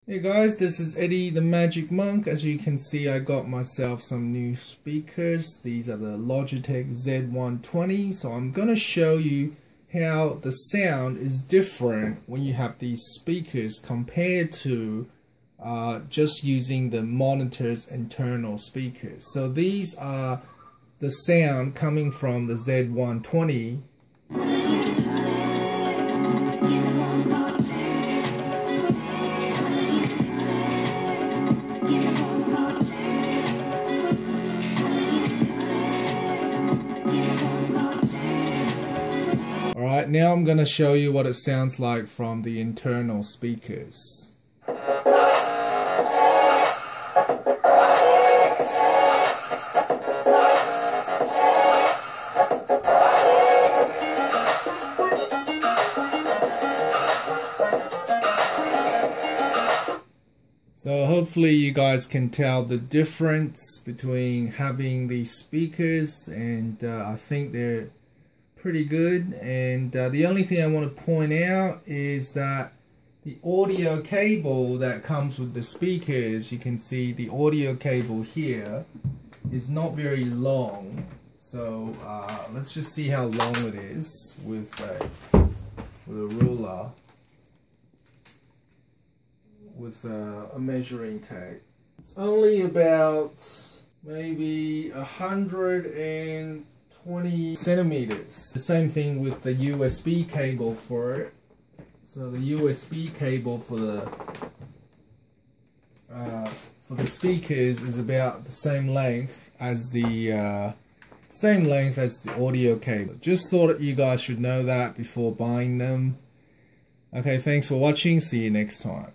Hey guys, this is Eddie the Magic Monk. As you can see, I got myself some new speakers. These are the Logitech Z120. So I'm gonna show you how the sound is different when you have these speakers compared to just using the monitor's internal speakers. So these are the sound coming from the Z120. Alright, now I'm going to show you what it sounds like from the internal speakers. So hopefully you guys can tell the difference between having these speakers, and I think they're pretty good. And the only thing I want to point out is that the audio cable that comes with the speakers, you can see the audio cable here is not very long. So let's just see how long it is with a ruler, with a measuring tape. It's only about maybe 120 centimeters. The same thing with the USB cable for it. So the USB cable for the speakers is about the same length as the audio cable. Just thought that you guys should know that before buying them. Okay, thanks for watching. See you next time.